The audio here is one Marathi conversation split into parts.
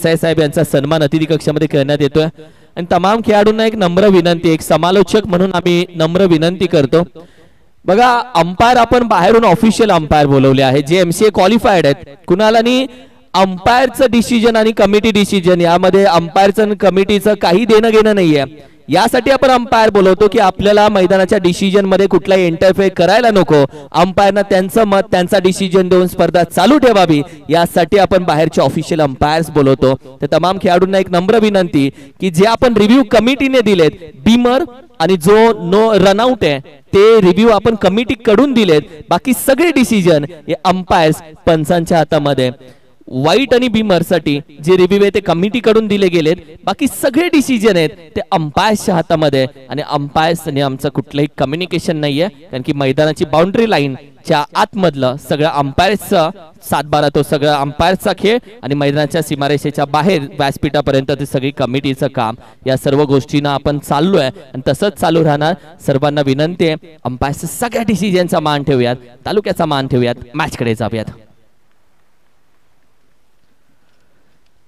देसाई साहेब यांचा सन्मान अतिथी कक्षामध्ये करण्यात येतोय आणि तमाम खेळाडूंना एक नम्र विनंती, एक समालोचक म्हणून आम्ही नम्र विनंती करतो. बघा, अंपायर आपण बाहेरून ऑफिशियल अंपायर बोलवले आहे जे MCA क्वालिफाईड आहेत. कुणालानी अंपायरचं डिसिजन आणि कमिटी डिसिजन यामध्ये अंपायरचं आणि कमिटीचं काही देणं घेणं नाहीये. यासाठी आपण अंपायर बोलवतो की आपल्याला मैदानाच्या डिसिजन मध्ये कुठलाही इंटरफेअर करायला नको. अंपायरना त्यांचं मत, त्यांचा डिसिजन देऊन स्पर्धा चालू ठेवावी, यासाठी आपण बाहेरचे ऑफिशियल अंपायर्स बोलवतो. तर तमाम खेळाडूंना एक नम्र विनंती की जे आपण रिव्ह्यू कमिटीने दिलेत, बीमर आणि जो नो रनआउट आहे ते रिव्ह्यू आपण कमिटी कडून दिलेत, बाकी सगळे डिसिजन हे अंपायर्स पंचांच्या हातामध्ये. वाईट आणि बीमर साठी जे रिव्ह्यू आहे ते कमिटी कडून दिले गेलेत, बाकी सगळे डिसिजन आहेत ते अंपायर्सच्या हातामध्ये. आणि अंपायर्स आणि आमचं कुठलंही कम्युनिकेशन नाहीये, कारण की मैदानाची बाउंड्री लाईनच्या आतमधलं सगळं अंपायर्सचा सातबारा, तो सगळं अंपायर्सचा खेळ आणि मैदानाच्या सीमारेषेच्या बाहेर व्यासपीठापर्यंत ते सगळी कमिटीचं काम. या सर्व गोष्टींना आपण चाललोय आणि तसंच चालू राहणार. सर्वांना विनंती आहे, अंपायर्सच्या सगळ्या डिसिजनचा मान ठेवूयात, तालुक्याचा मान ठेवूयात, मॅचकडे जाऊयात.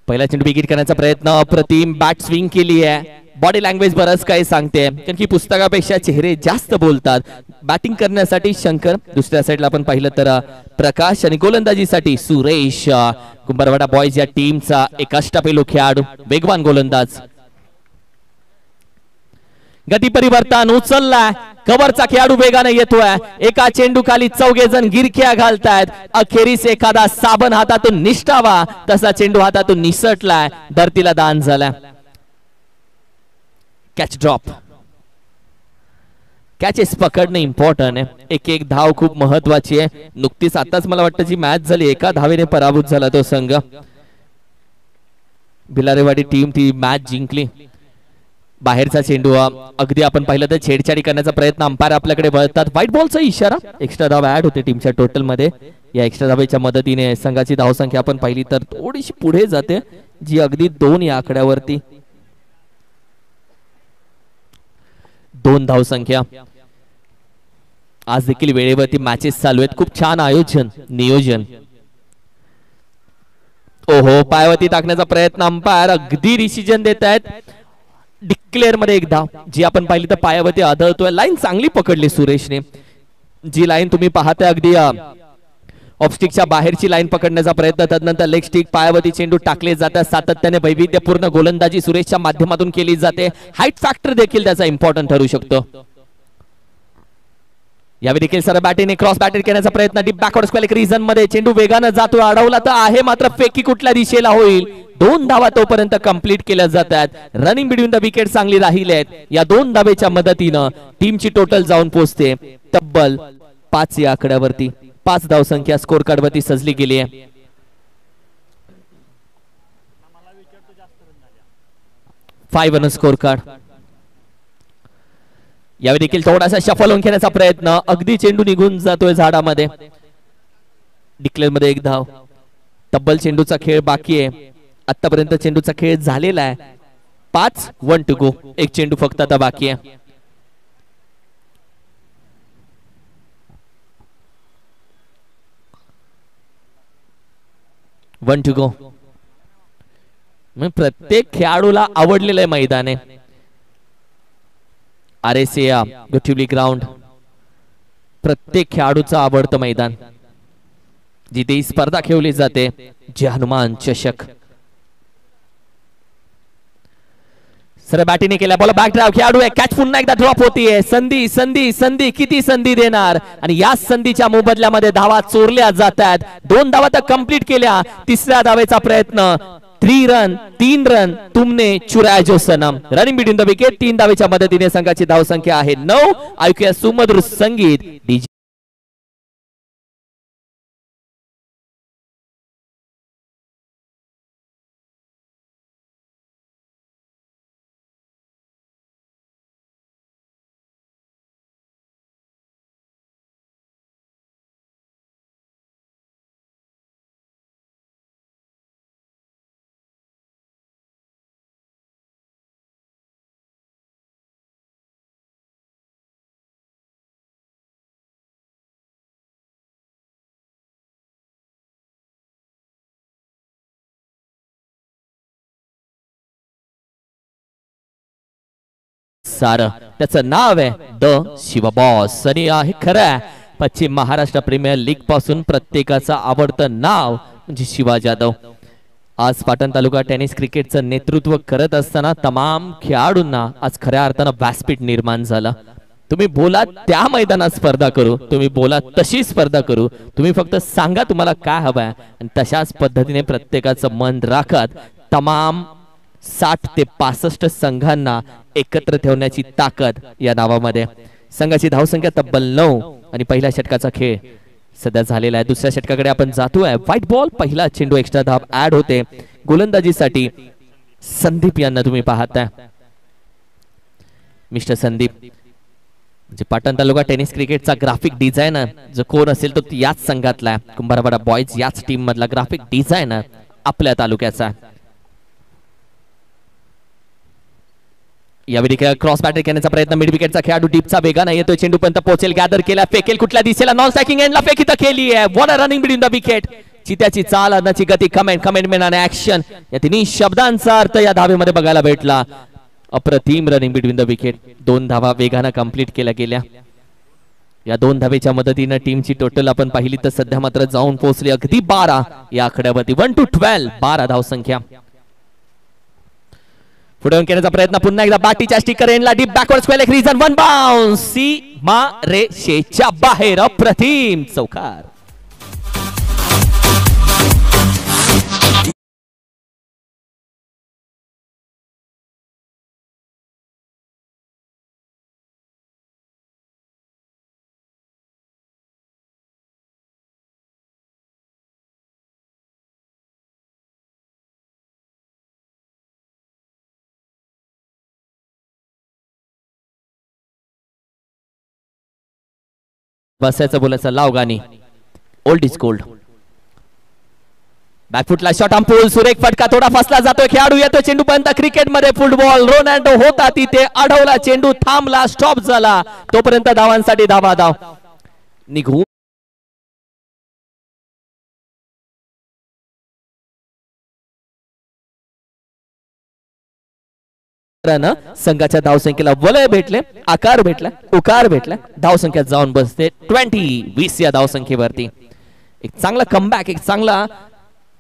पहिला चेंडू विकेट करण्याचा प्रयत्न, अप्रतिम बॅट स्विंग केली आहे. बॉडी लँग्वेज बरंच काही सांगते, कारण की पुस्तकापेक्षा चेहरे जास्त बोलतात. बॅटिंग करण्यासाठी शंकर, दुसऱ्या साईडला आपण पाहिलं तर प्रकाश आणि गोलंदाजीसाठी सुरेश. कुंभारवाडा बॉयज या टीमचा एक अष्टपैलू खेळाडू, वेगवान गोलंदाज. गती परिवर्तन उचललाय, कव्हरचा खेळाडू वेगाने येतोय. एका चेंडू खाली चौघे जण गिरक्या घालतायत. अखेरीस एखादा साबण हातातून निष्ठावा तसा चेंडू हातातून निसटलाय, धरतीला दान झालाय. कॅच ड्रॉप, कॅचेस पकडणे इम्पॉर्टंट आहे. एक एक धाव खूप महत्वाची आहे. नुकतीच आताच मला वाटतं जी मॅच झाली, एका धावेने पराभूत झाला तो संघ. भिलारेवाडी टीम ती मॅच जिंकली. बाहेरचा चेंडू अगदी आपण पाहिलं तर छेडछाडी करण्याचा प्रयत्न, अंपायर आपल्याकडे वळतात. व्हाईट बॉलचा इशारा. एक्स्ट्रा धाव ऍड होते टीमच्या टोटल मध्ये. या एक्स्ट्रा धावेच्या मदतीने संघाची धावसंख्या आपण पाहिली तर थोडीशी पुढे जाते, जी अगदी 2 या आकड्यावरती. 2 धावसंख्या. आज देखील वेळेवरती मॅचेस चालू आहेत. खूप छान आयोजन, नियोजन. ओहो, पायावरती टाकण्याचा प्रयत्न, अंपायर अगदी डिसिजन देत आहेत. डिक्लेअर मध्ये एक धाव जी आपण पाहिली तर पायावरती आदळतोय. लाईन चांगली पकडली सुरेशने. जी लाईन तुम्ही पाहताय अगदी ऑफस्टिकच्या बाहेरची लाईन पकडण्याचा प्रयत्न, त्यानंतर लेग स्टिक पायावरती चेंडू टाकले जातात. सातत्याने वैविध्यपूर्ण गोलंदाजी सुरेशच्या माध्यमातून केली जाते. हाईट फॅक्टर देखील त्याचा इम्पॉर्टंट ठरू शकतो. यावेळी देखील सर बॅटिंग क्रॉस बॅटेड करण्याचा प्रयत्न, डीप बॅकवर्ड स्क्वेअर रिजन मध्ये चेंडू वेगाने जातो. अडवला तर आहे, मात्र फेकी कुठल्या दिशेला होईल. 2 धावा तोपर्यंत कंप्लीट केल्या जातात. रनिंग बिटवीन द विकेट चांगली राहिली आहेत. या 2 धावेच्या मदतीनं टीमची टोटल जाऊन पोहोचते तब्बल 5 या आकड्यावरती. 5 धावसंख्या स्कोर कार्ड वरती सजली गेली आहे. 5 रन स्कोर कार्ड. यावेळी देखील थोडासा शफल होऊन खेळण्याचा प्रयत्न, अगदी चेंडू निघून जातोय झाडामध्ये. डिक्लेअर मध्ये एक धाव. तब्बल चेंडूचा खेळ बाकी आहे. आतापर्यंत चेंडूचा खेळ झालेला आहे. 5 1 टू गो. एक चेंडू फक्त आता बाकी आहे. One to go. प्रत्येक खेळाडूला आवडलेलं आहे मैदान आहे. आरएसए गोठिवली ग्राउंड प्रत्येक खेळाडूचं आवडतं मैदान, जिथे ही स्पर्धा खेळली जाते. जय हनुमान चषक. सर बॅटिंग केल्या, बॉल बॅक ड्राइव्ह, खेळाडू आहे, कॅच पुन्हा एकदा ड्रॉप होतीये. संधी संधी संधी, किती संधी देणार आणि या संधीच्या मोबदल्यामध्ये धावा चोरल्या जातात. 2 धावा तर कंप्लीट केल्या. तिसऱ्या धावेचा प्रयत्न. 3 रन 3 रन तुमने चुराया जो Sanam. Running between the wicket. 3 धावेच्या मदतीने संघाची धावसंख्या आहे 9. ऐकूया सुमधुर संगीत. सारं. त्याचं नाव आहे द शिवा बॉस आणि हे खरं आहे पश्चिम महाराष्ट्र प्रीमियर लीग पासून प्रत्येकाचं आवडतं नाव म्हणजे शिवा जाधव. आज पाटण तालुका टेनिस क्रिकेटचं नेतृत्व करत असताना तमाम खेळाडूंना आज खऱ्या अर्थानं व्यासपीठ निर्माण झालं. तुम्ही बोला त्या मैदानात स्पर्धा करू, तुम्ही बोला तशी स्पर्धा करू, तुम्ही फक्त सांगा तुम्हाला काय हवंय आणि तशाच पद्धतीने प्रत्येकाचं मन राखत तमाम 60 ते 65 संघांना एकत्र ठेवण्याची ताकद या नावामध्ये. संघाची धावसंख्या तब्बल 9 आणि पहिल्या षटकाचा खेळ सध्या झालेला आहे. दुसऱ्या षटकाकडे आपण जातोय. व्हाईट बॉल, पहिला चेंडू, एक्स्ट्रा धाव ऍड होते. गोलंदाजीसाठी संदीप यांना तुम्ही पाहताय. मिस्टर संदीप म्हणजे पाटण तालुका टेनिस क्रिकेटचा ग्राफिक डिझायनर जो कोण असेल तो याच संघातला, कुंभारवाडा बॉयज याच टीम मधला ग्राफिक डिझायनर आपल्या तालुक्याचा. यावेळी क्रॉस बॅटर करण्याचा प्रयत्न, मिड विकेटचा खेळाडू डीपचा वेगानं येतोय, चेंडू पर्यंत पोहोचेल, गॅदर केला, फेकेल कुठल्या दिशेला, नॉन स्ट्रायकिंग एंडला फेकी तर केली आहे. What a running between the wicket. चित्याची चाल, अन्नाची गती, कमेंटमेंट आणि ऍक्शन या तिन्ही शब्दांचा अर्थ या धावेमध्ये बघायला भेटला. अप्रतिम रनिंग बिटवीन द विकेट. 2 धावा वेगानं कंप्लीट केल्या गेल्या. या 2 धावेच्या मदतीनं टीमची टोटल आपण पाहिली तर सध्या मात्र जाऊन पोहोचली अगदी 12 या आकड्यावरती. 1 to 12 12 धावसंख्या. पुढे करण्याचा प्रयत्न, पुन्हा एकदा बाटीच्या स्टिकर एंडला डीप बॅकवर्ड स्क्वेअर एक रिझन, 1 बाउन्स, सीमा रेषेच्या बाहेर. अप्रतिम चौकार. बसायचं बोलायचं लाव गाणी. Old is gold. बॅकफुटला शॉट पूल, सुरेख फटका, थोडा फसला जातोय, खेळाडू येतो, चेंडू पर्यंत. क्रिकेटमध्ये फुटबॉल, रोनाल्डो होता तिथे, अडवला चेंडू, थांबला, स्टॉप झाला, तोपर्यंत धावांसाठी धाव निघू. संघाच्या धावसंख्येला वलय भेटले, आकार भेटला, उकार भेटला, धावसंख्या जाऊन बसते 20 या धावसंख्येवरती. एक चांगला कमबॅक, एक चांगला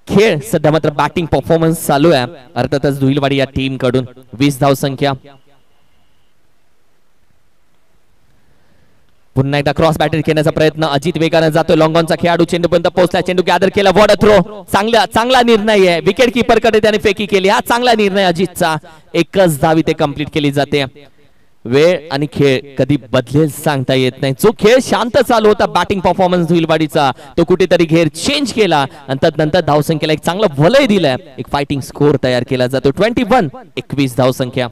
खेळ सध्या मात्र बॅटिंग परफॉर्मन्स चालू आहे अर्थातच धुईलवाडी या टीम कडून. 20 धावसंख्या. पुन्हा एकदा क्रॉस बॅटर खेळण्याचा प्रयत्न, अजित वेगाने जातोय, लॉंगॉनचा खेळाडू चेंडू पर्यंत पोहोचला, चेंडू गॅदर केला, वॉर्डर थ्रो, चांगला निर्णय आहे. विकेट कीपर कडे त्याने फेकी केली, हा चांगला निर्णय अजितचा. एकच धाव इथे कंप्लीट केली जाते. वेळ आणि खेळ कधी बदलेल सांगता येत नाही. जो खेळ शांत चालू होता बॅटिंग परफॉर्मन्स धुईलवाडीचा, तो कुठेतरी घेर चेंज केला आणि त्यानंतर धावसंख्येला एक चांगलं वलय दिलंय, एक फायटिंग स्कोर तयार केला जातो. 21 धावसंख्या.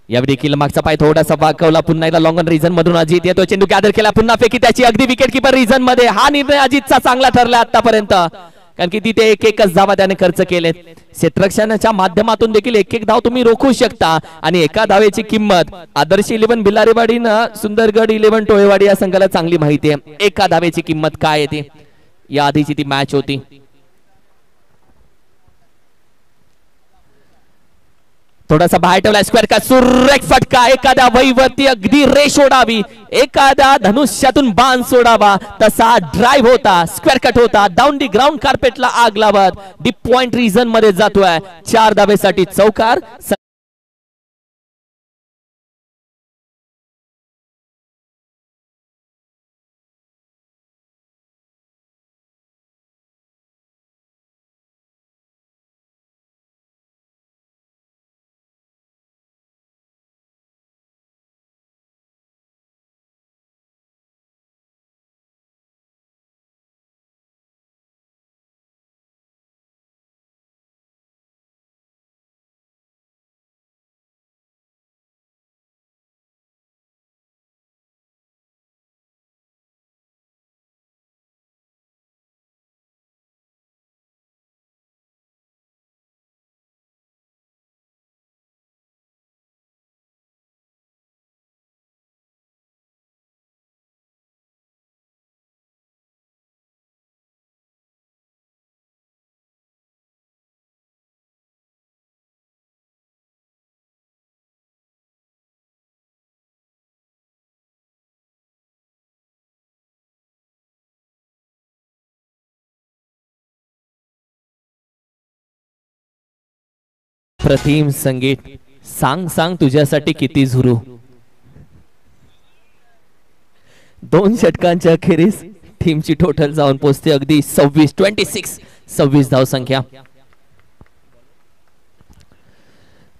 यावेळी देखील मागचा पाय थोडासा वाकवला, पुन्हा एकदा लॉंग ऑन रिझन मधून अजित येतो, चेंडू गॅदर केला, पुन्हा फेकी त्याची, अगदी विकेट कीपर रिझन मध्ये. हा निर्णय अजितचा चांगला ठरला आतापर्यंत, कारण की तिथे एकच धावा त्याने खर्च केलेत. क्षेत्ररक्षणाच्या माध्यमातून देखील एक धाव तुम्ही रोखू शकता आणि एका धावेची किंमत आदर्श 11 भिलारेवाडी ना सुंदरगड 11 टोळेवाडी या संघाला चांगली माहिती आहे. एका धावेची किंमत काय येते. या आधीची ती मॅच होती. थोडासा बाहेर ठेवला, स्क्वेअर का, सुरेख फटका, एखाद्या वहीवरती अगदी रेष ओढावी, एखाद्या धनुष्यातून बाण सोडावा तसा ड्राइव्ह होता, स्क्वेअर कट होता, डाऊन दी ग्राउंड कार्पेटला आग लावत डीप पॉइंट रिजन मध्ये जातोय. 4 धावेसाठी चौकार. अप्रतिम संगीत. सांग सांग तुझ्यासाठी किती झुरू. 2 षटकांच्या अखेरीस टीमची टोटल जाऊन पोहोचते अगदी 26 धाव संख्या.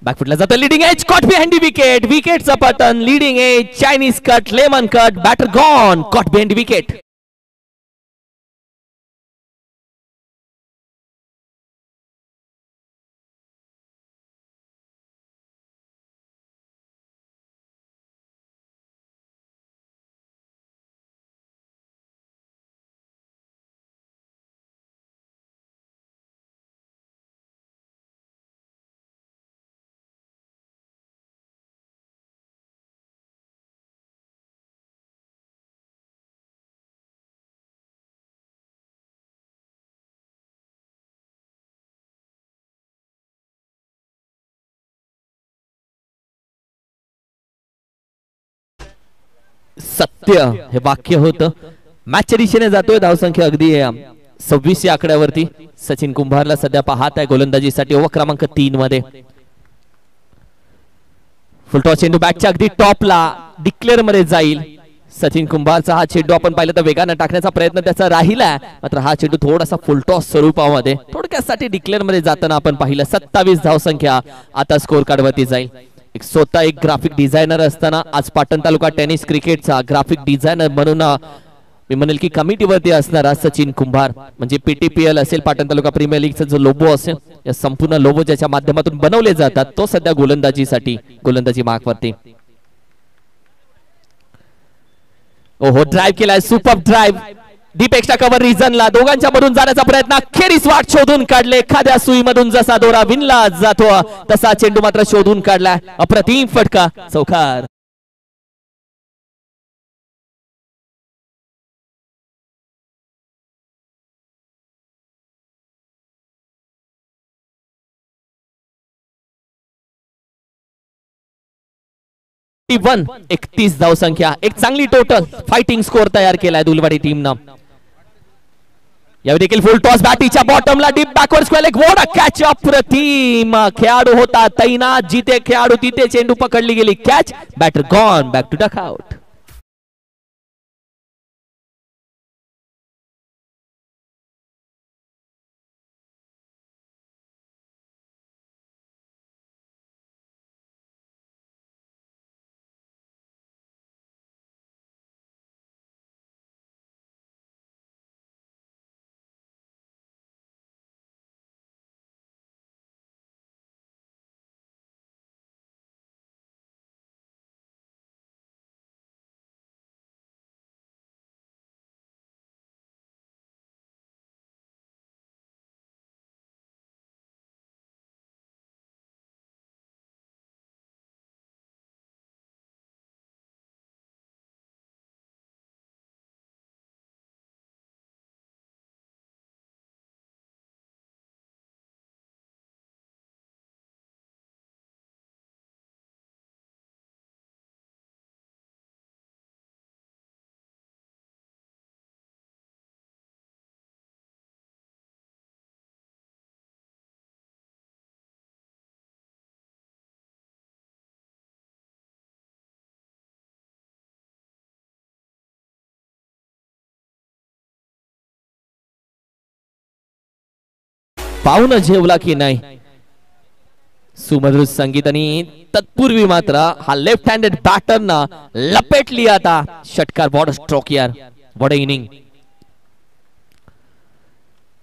बॅकफुटला जातं leading edge caught behind the wicket. विकेटचा पतन. Leading edge Chinese cut lemon cut batter gone caught behind the wicket. सत्य हे वाक्य होतं. मॅचच्या दिशेने जातोय. धावसंख्या अगदी 26 या आकड्यावरती. सचिन कुंभारला सध्या पाहत आहे गोलंदाजीसाठी ओव्हर क्रमांक 3 मध्ये. फुलटॉस चेंडू बॅटच्या अगदी टॉपला डिक्लेअर मध्ये जाईल. सचिन कुंभारचा हा चेंडू आपण पाहिलं तर वेगाने टाकण्याचा प्रयत्न त्याचा राहिला. मात्र हा चेंडू थोडासा फुलटॉस स्वरूपामध्ये थोडक्यासाठी डिक्लेअर मध्ये जाताना आपण पाहिलं. 27 धावसंख्या आता स्कोर कार्ड वरती जाईल. स्वतः एक ग्राफिक डिझायनर असताना आज पाटण तालुका टेनिस क्रिकेटचा ग्राफिक डिझायनर म्हणून मी म्हणेल की कमिटीवरती असणारा सचिन कुंभार म्हणजे पीटीपीएल असेल पाटण तालुका प्रीमियर लीगचा जो लोगो असेल या संपूर्ण लोगो ज्याच्या माध्यमातून बनवले जातात तो सध्या गोलंदाजी मार्कवरती. ओहो ड्राइव्ह केलाय. Super drive. Deep extra cover रिजनला दोघांच्या मधून जाण्याचा प्रयत्न. अखेरीस वाट शोधून काढले. एखाद्या सुईमधून जसा दोरा विणला जातो तसा चेंडू मात्र शोधून काढलाय. अप्रतिम फटका. चौकार. वन 31 धावसंख्या. एक चांगली टोटल फायटिंग स्कोर तयार केलाय दुलवाडी टीमनं. यावेळी देखील फुल टॉस बॅटीच्या बॉटमला डीप बॅकवर्ड स्क्वेअर एक वोडा कॅच. अप्रतिम खेळाडू होता तैनात. जिथे खेळाडू तिथे चेंडू पकडली गेली. Catch. Batter gone back to duck out. पाहुणं जेवला की नाही. सुमधुर संगीत आणि तत्पूर्वी मात्र हा लेफ्ट हँडेड बॅटरना लपेटली आता षटकार. बॉर्डर स्ट्रोक यार. Border inning.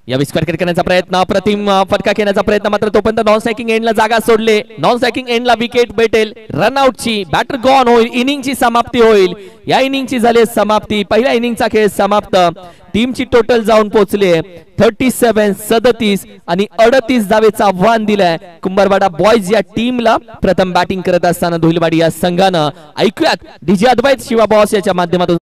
या स्क्वेअर क्रिकेट करण्याचा प्रयत्न. अप्रतिम फटका घेण्याचा प्रयत्न. मात्र तोपर्यंत नॉन स्ट्रायकिंग एंडला जागा सोडले. नॉन स्ट्रायकिंग एंडला विकेट भेटेल. रनआउटची. बॅटर गॉन होईल. इनिंगची समाप्ती होईल. या इनिंगची झाली समाप्ती. पहिल्या इनिंगचा खेळ समाप्त. टीमची टोटल जाऊन पोहोचली 37 आणि 38 धावेचं आव्हान दिलंय कुंभारवाडा बॉयज या टीमला. प्रथम बॅटिंग करत असताना धुळवाडी या संघानं. ऐकूयात डीजे अद्वैत शिवा बॉस याच्या माध्यमातून.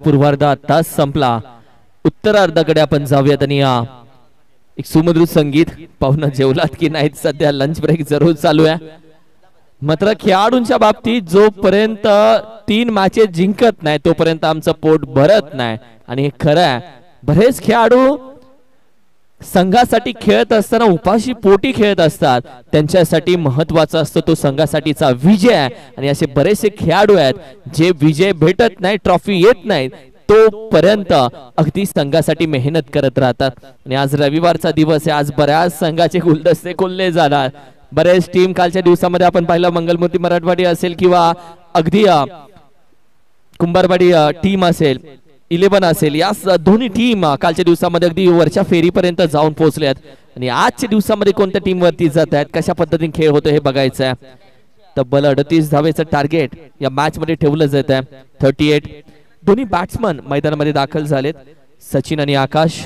पूर्वार्ध आताच संपला. उत्तरार्धाकडे आपण जाऊयात आणि एक सुमधुर संगीत पाहुणं जेवलात की नाहीत सध्या लंच ब्रेक जरूर चालू आहे. मात्र खेळाडूंच्या बाबतीत जोपर्यंत 3 मॅचेस जिंकत नाही तोपर्यंत आमचं पोट भरत नाही आणि हे खरं आहे. बरेच खेळाडू संघासाठी खेळत असताना उपाशी पोटी खेळत असतात. त्यांच्यासाठी महत्वाचा असतो तो संघासाठीचा विजय आणि असे बरेचसे खेळाडू आहेत जे विजय भेटत नाही, ट्रॉफी येत नाही तोपर्यंत अगदी संघासाठी मेहनत करत राहतात. आणि आज रविवारचा दिवस आहे. आज बऱ्याच संघाचे गुलदस्ते खोलले जाणार. बरेच टीम कालच्या दिवसामध्ये आपण पाहिलं मंगलमूर्ती मराठवाडी असेल किंवा अगदी कुंभारवाडी टीम असेल 11 असेल, या दोन्ही टीम कालच्या दिवसामध्ये अगदी वरच्या फेरीपर्यंत जाऊन पोहोचल्यात. आणि आजच्या दिवसामध्ये कोणत्या टीम वरती जात आहेत, कशा पद्धतीने खेळ होतो हे बघायचं आहे. तब्बल 38 धावेचं टार्गेट या मॅच मध्ये ठेवलं जात आहे. 38. दोन्ही बॅट्समन मैदानामध्ये दाखल झालेत, सचिन आणि आकाश.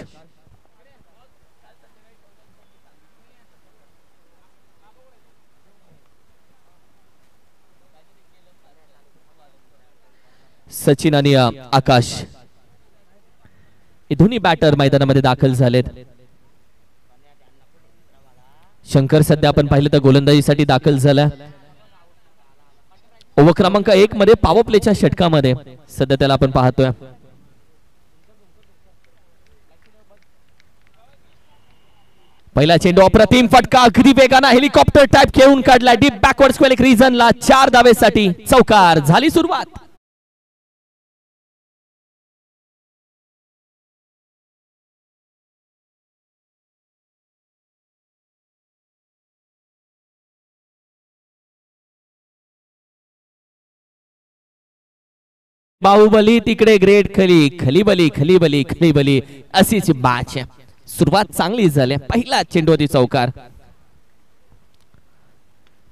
सचिन आणि आकाश हे दोन्ही बॅटर मैदानामध्ये दाखल झालेत. शंकर सध्या आपण पाहिलं तर गोलंदाजीसाठी दाखल झाला. ओव्हर क्रमांक 1 मध्ये पॉवर प्लेच्या षटकामध्ये सध्या त्याला आपण पाहतोय. पहिला चेंडू अप्रतिम फटका, अगदी वेगाने हेलिकॉप्टर टाइप खेळून काढला डीप बॅकवर्ड स्क्वेअर रिजनला. 4 धावेसाठी चौकार. झाली सुरुवात. बाहुबली तिकडे ग्रेट खली खलीबली खलीबली खलीबली अशीच मॅच. सुरुवात चांगली झाली. पहिला चेंडू चौकार.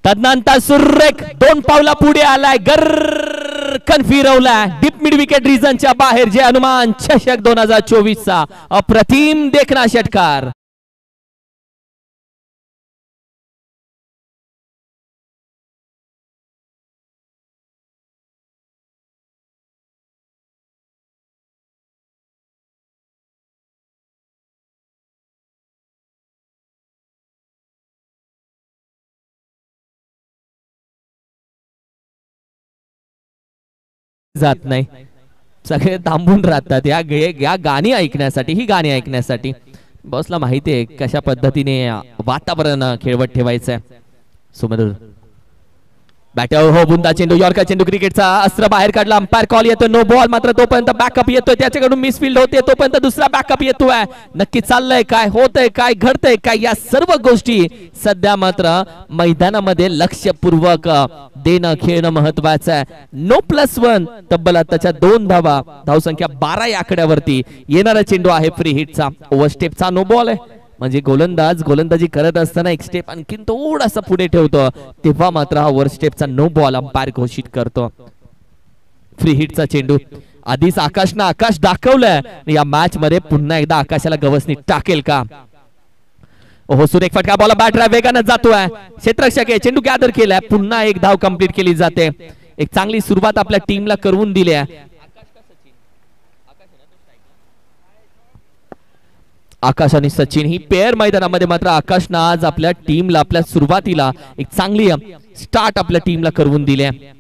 तदनंतर सुरेख 2 पावला पुढे आलाय, गरकन फिरवलाय डीप मिड विकेट रिजनच्या बाहेर. जे अनुमान चषक 2024 चा अप्रतिम देखना षटकार. जात नाही, सगळे थांबून राहतात या गाणी ऐकण्यासाठी. ही गाणी ऐकण्यासाठी बॉसला माहिती आहे कशा पद्धतीने वातावरण खेळवत ठेवायचं आहे. सुमधुर बॅटर हो बुंदा चेंडू, यॉर्कर चेंडू, क्रिकेटचा अस्त्र बाहेर काढला. अंपायर कॉल येतो नो बॉल. मात्र तोपर्यंत बॅकअप येतोय, त्याच्याकडून मिसफिल्ड होते, तोपर्यंत दुसरा बॅकअप येतोय. नक्की चाललंय काय, होतंय काय, घडतंय काय, या सर्व गोष्टी सध्या मात्र मैदानामध्ये लक्षपूर्वक देणं खेळणं महत्वाचं आहे. नो +1 तब्बल आताच्या 2 धावा, धावसंख्या 12 या आकड्यावरती. येणारा चेंडू आहे फ्री हिटचा. ओव्हर स्टेपचा नो बॉल आहे. म्हणजे गोलंदाजी करत असताना एक स्टेप आणखीन थोडासा पुढे ठेवतो, तेव्हा मात्र हा ओव्हर स्टेपचा नो बॉल अंपायर घोषित करतो. फ्री हिटचा चेंडू. आधीच आकाश दाखवलंय, या मॅच मध्ये पुन्हा एकदा आकाशाला गवसणी टाकेल का. ओहो सुरेख फटका, बॉल बॅटर वेगाने जातोय. क्षेत्ररक्षक आहे, चेंडू गॅदर केलाय. पुन्हा एक धाव कंप्लीट केली जाते. एक चांगली सुरुवात आपल्या टीमला करून दिली आहे. आकाश आणि सचिन ही पेअर मैदानामध्ये. मात्र आकाशनं आज आपल्या टीमला आपल्या सुरुवातीला एक चांगली स्टार्ट आपल्या टीमला करून दिली आहे.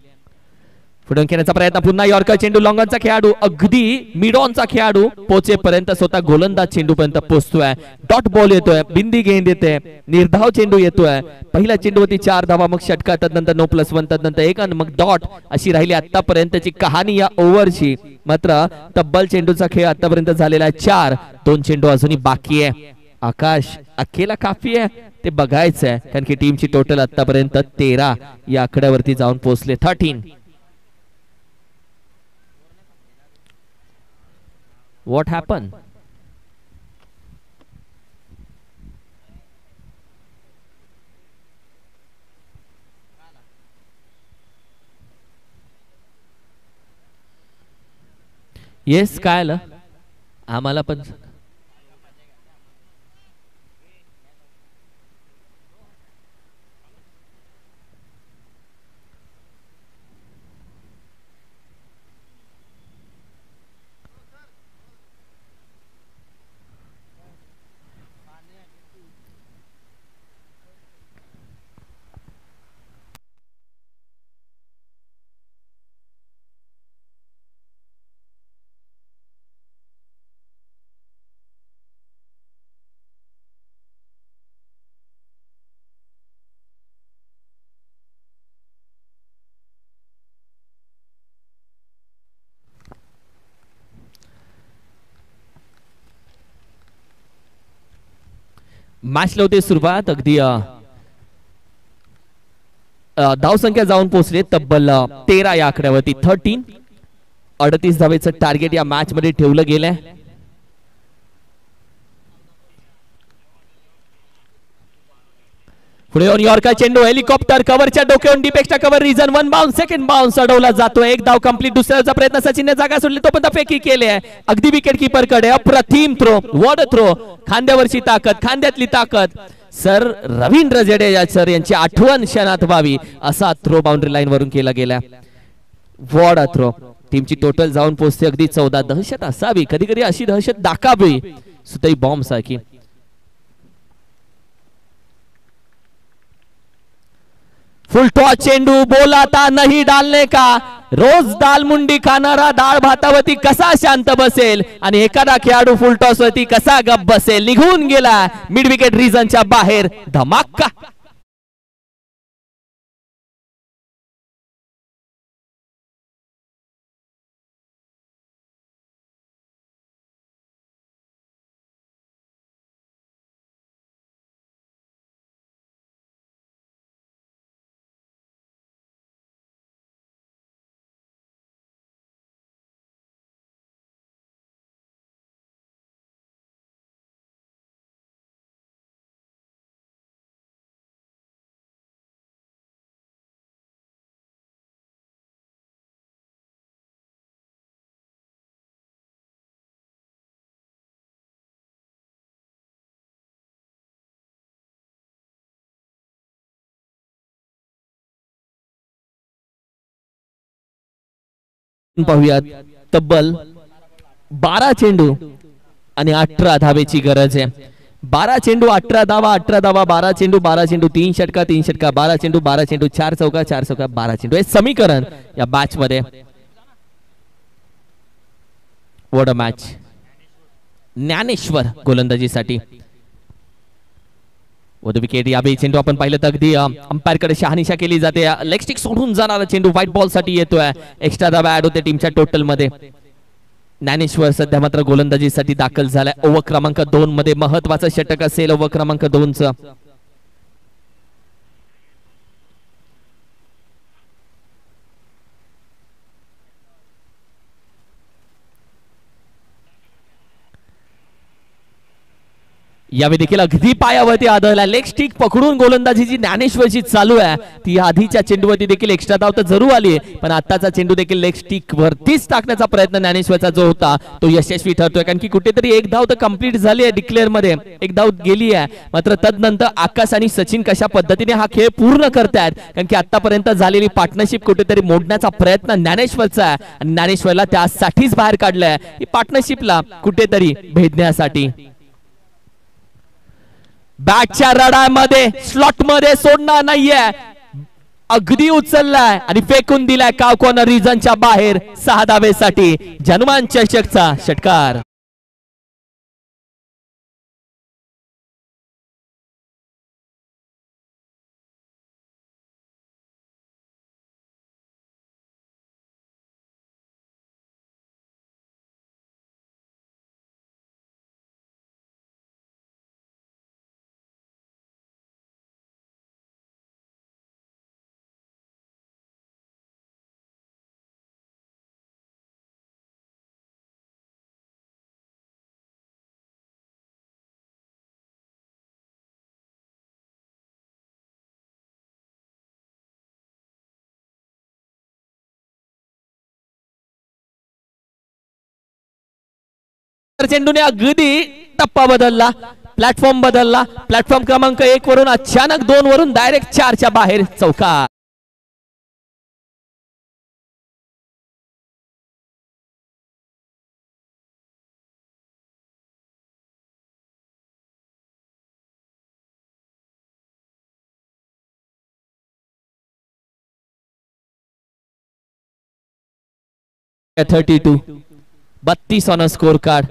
पुढून खेळण्याचा प्रयत्न, पुन्हा यॉर्कर चेंडू, लॉंगॉनचा खेळाडू अगदी मिड ऑनचा खेळाडू पोहोचेपर्यंत स्वतः गोलंदाज चेंडू पर्यंत पोहोचतोय. डॉट बॉल येतोय, बिंदी गेंद येते, निर्धाव चेंडू येतोय. पहिल्या चेंडूवरती 4 धावा, मग षटका, तदनंतर नो +1, तदनंतर 1 आणि मग डॉट. अशी राहिली आतापर्यंतची कहाणी या ओव्हरची. मात्र तब्बल चेंडूचा खेळ आतापर्यंत झालेला आहे 4. 2 चेंडू अजूनही बाकी आहे. आकाश अखेला काफी आहे ते बघायचं आहे, कारण की टीमची टोटल आतापर्यंत 13 या आकड्यावरती जाऊन पोहोचले. 13. What happened? येस काय आलं आम्हाला पण. मॅचला होते सुरुवात. अगदी धावसंख्या जाऊन पोहोचले तब्बल 13 या आकड्यावरती. 13 38 धावेचं टार्गेट या मॅच मध्ये ठेवलं गेलंय. पुढे ऑन यॉर्कर चेंडू हेलिकॉप्टर कव्हरच्या डोक्यावरून deep extra cover region 1 bounce second bounce अडवला जातो. एक धाव कंप्लीट. दुसऱ्याचा प्रयत्न सचिनने जागा सोडली तो पण फेकी केली आहे. अगदी विकेट कीपर कडे अप्रतिम थ्रो. Ward throw. खांद्यावरची ताकद, खांद्यातली ताकद. सर रवींद्र जडेजा सर यांची आठवण क्षणात व्हावी असा थ्रो बाउंड्री लाईन वरून केला गेला. Ward throw. टीमची टोटल जाऊन पोहोचते अगदी 14. दहशत असावी, कधी कधी अशी दहशत दाखावी सुतई बॉम्ब सारखी. फुल टॉस चेंडू. बोला था नहीं डालने का. रोज दाल मुंडी खाणारा डाळ भातावरती कसा शांत बसेल आणि एखादा खेळाडू फुल टॉस वरती कसा गप बसेल. निघून गेला मिड विकेट रिजनच्या बाहेर. धमाका. पाहूयात. तब्बल 12 चेंडू आणि 18 धावेची गरज आहे. 12 चेंडू 18 धावा, 18 धावा 12 चेंडू, 12 चेंडू 3 षटका, 3 षटका 12 चेंडू, 12 चेंडू 4 चौका, 4 चौका 12 चेंडू. हे समीकरण या मॅच मध्ये. What a match. ज्ञानेश्वर गोलंदाजीसाठी. वध विकेट. यावेळी चेंडू आपण पाहिलं तर अगदी अंपायर कडे शहानिशा केली जाते. लेग स्टिक सोडून जाणारा चेंडू व्हाईट बॉल साठी येतोय. एक्स्ट्रा धावा ऍड होते टीमच्या टोटल मध्ये. ज्ञानेश्वर सध्या मात्र गोलंदाजीसाठी दाखल झालाय. ओव्हर क्रमांक 2 मध्ये महत्वाचं षटक असेल ओव्हर क्रमांक 2 चं. यावेळी देखील अगदी पायावरती आदळला. लेग स्टिक पकडून गोलंदाजी जी ज्ञानेश्वरची चालू आहे ती आधीच्या चेंडूवरती देखील एक्स्ट्रा धाव तर जरूर आली, पण आताचा चेंडू देखील लेग स्टिक वरतीच टाकण्याचा प्रयत्न ज्ञानेश्वरचा जो होता तो यशस्वी ठरतोय. कारण की कुठेतरी एक धाव तर कंप्लीट झाली आहे डिक्लेअर मध्ये, एक धाव गेली आहे. मात्र तदनंतर आकाश आणि सचिन कशा पद्धतीने हा खेळ पूर्ण करतायत, कारण की आतापर्यंत झालेली पार्टनरशिप कुठेतरी मोडण्याचा प्रयत्न ज्ञानेश्वरचा आहे आणि ज्ञानेश्वरला त्यासाठीच बाहेर काढलंय ही पार्टनरशिपला कुठेतरी भेदण्यासाठी. बॅटच्या रडामध्ये स्लॉट मध्ये सोडणार नाहीये. अगदी उचललाय आणि फेकून दिलाय काव कॉर्नर रिजनच्या बाहेर 6 धावेसाठी. जन्मान चषकचा षटकार. चेंडूने अगदी टप्पा बदलला, प्लॅटफॉर्म बदलला. प्लॅटफॉर्म क्रमांक 1 वरून अचानक 2 वरून डायरेक्ट 4 च्या बाहेर चौकार. (32) 32 ऑन स्कोर कार्ड.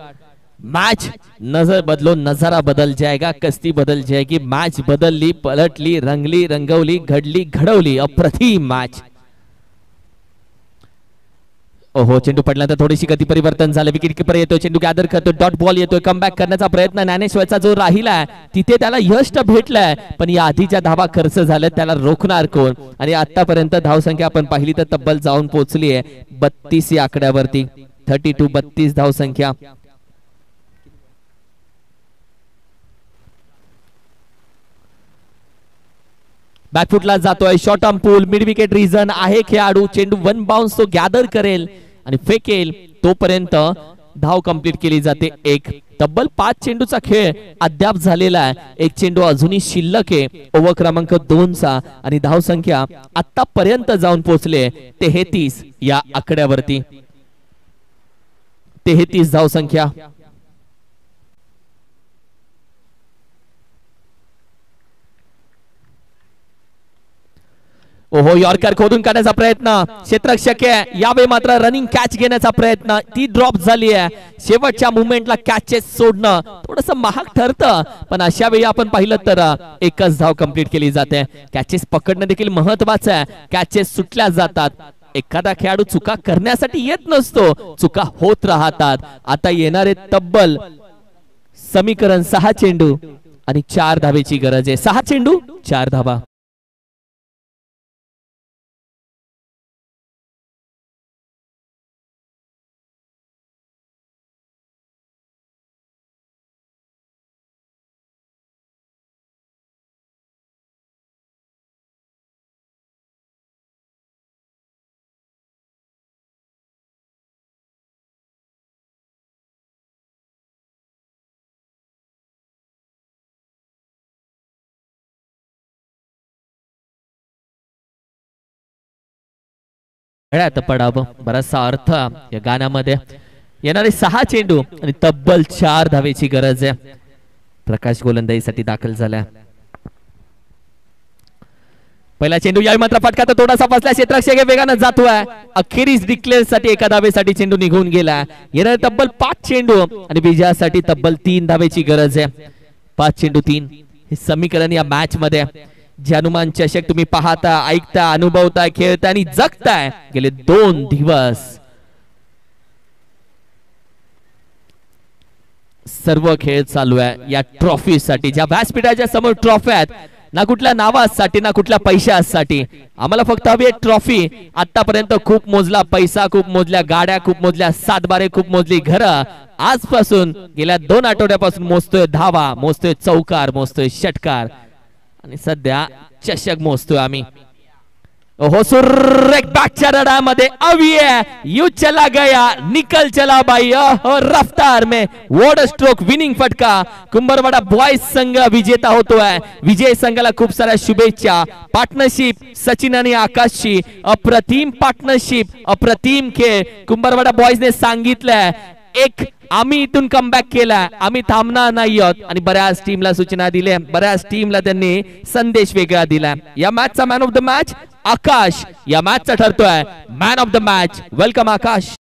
मैच नजर बदलो नजारा बदल जाएगा, कस्ती बदल जाएगी. मैच बदलली, पलटली, रंगली, रंगवली, घडली, घडवली. अप्रतिम मैच. ओहो, चेंडू पडल्यानंतर थोडीशी गती परिवर्तन झालं. विकेट किपर येतोय, चेंडू गॅदर करतोय, डॉट बॉल येतोय. कमबॅक करण्याचा प्रयत्न ज्ञानेश्वरचा जो राहिलाय तिथे त्याला यश भेटलंय, पण या आधीच्या धावा खर्च झाल्यात, त्याला रोखणार कोण? आणि आतापर्यंत धावसंख्या आपण पाहिली तर तब्बल जाऊन पोहोचली आहे 32 या आकड्यावरती. 32 धावसंख्या. बॅकफुटला जातोय, शॉर्ट आर्म पूल, मिड विकेट रिजन आहे खेळाडू. चेंडू वन बाउन्स तो गॅदर करेल आणि फेकेल, तोपर्यंत धाव कंप्लीट केली जाते. एक तब्बल 5 चेंडूचा खेळ अद्याप झालेला आहे. एक चेंडू अजूनही शिल्लक आहे ओव्हर क्रमांक 2 चा, आणि धावसंख्या आतापर्यंत जाऊन पोहोचले 33 या आकड्यावरती. 33 धावसंख्या. ओहो, यॉर्कर खोदून काढण्याचा प्रयत्न, क्षेत्ररक्षक आहे यावेळी मात्र रनिंग कॅच घेण्याचा प्रयत्न, ती ड्रॉप झाली आहे. शेवटच्या मुवमेंटला कॅचेस सोडणं थोडंसं महाग ठरतं, पण अशा वेळी आपण पाहिलं तर एकच धाव कंप्लीट केली जाते. कॅचेस पकडणं देखील महत्वाचं आहे. कॅचेस सुटल्या जातात. एखादा खेळाडू चुका करण्यासाठी येत नसतो, चुका होत राहतात. आता येणारे तब्बल समीकरण 6 चेंडू आणि 4 धावेची गरज आहे. 6 चेंडू 4 धावा. पडावं बराचसा अर्थ या गाण्यामध्ये. येणारे 6 चेंडू आणि तब्बल 4 धावेची गरज आहे. प्रकाश गोलंदाजीसाठी दाखल झाला. पहिला चेंडू यावेळी मात्र फटका तर थोडासा बसला. क्षेत्ररक्षक वेगानं जातोय. अखेरीस डिक्लेअर साठी एका धावेसाठी चेंडू निघून गेला. येणारे तब्बल 5 चेंडू आणि विजयासाठी तब्बल 3 धावेची गरज आहे. 5 चेंडू 3 हे समीकरण या मॅच मध्ये. हनुमान चषक तुम्ही पाहता, ऐकता, अनुभवताय, खेळताय आणि जगताय गेले 2 दिवस. सर्व खेळ चालू आहे या ट्रॉफी साठी. ज्या व्यासपीठाच्या समोर ट्रॉफी आहेत, ना कुठल्या नावासाठी ना कुठल्या पैशासाठी. आम्हाला फक्त हवी एक ट्रॉफी. आतापर्यंत खूप मोजला पैसा, खूप मोजल्या गाड्या, खूप मोजल्या सातबारे, खूप मोजली घरं. आजपासून गेल्या 2 आठवड्यापासून मोजतोय धावा, मोजतोय चौकार, मोजतोय षटकार आणि सध्या चषक मोजतोय आम्ही. ओहो, सुरेख बॅकच्या रडामध्ये अविये यू चला गया निकल चला भाई. रफ्तार में वॉर्ड स्ट्रोक विनिंग फटका. कुंभरवाडा बॉयज संघ विजेता होतोय. विजय संघाला खूप साऱ्या शुभेच्छा. पार्टनरशिप सचिन आणि आकाशची अप्रतिम पार्टनरशिप, अप्रतिम खेळ. कुंभरवाडा बॉयजने सांगितलंय एक आम्ही इथून कमबॅक केला, आम्ही थांबणार नाही आहोत. आणि बऱ्याच टीमला सूचना दिल्या, बऱ्याच टीमला त्यांनी संदेश वेगळा दिला. या मॅचचा man of the match Akash या मॅचचा ठरतोय man of the match. Welcome Akash.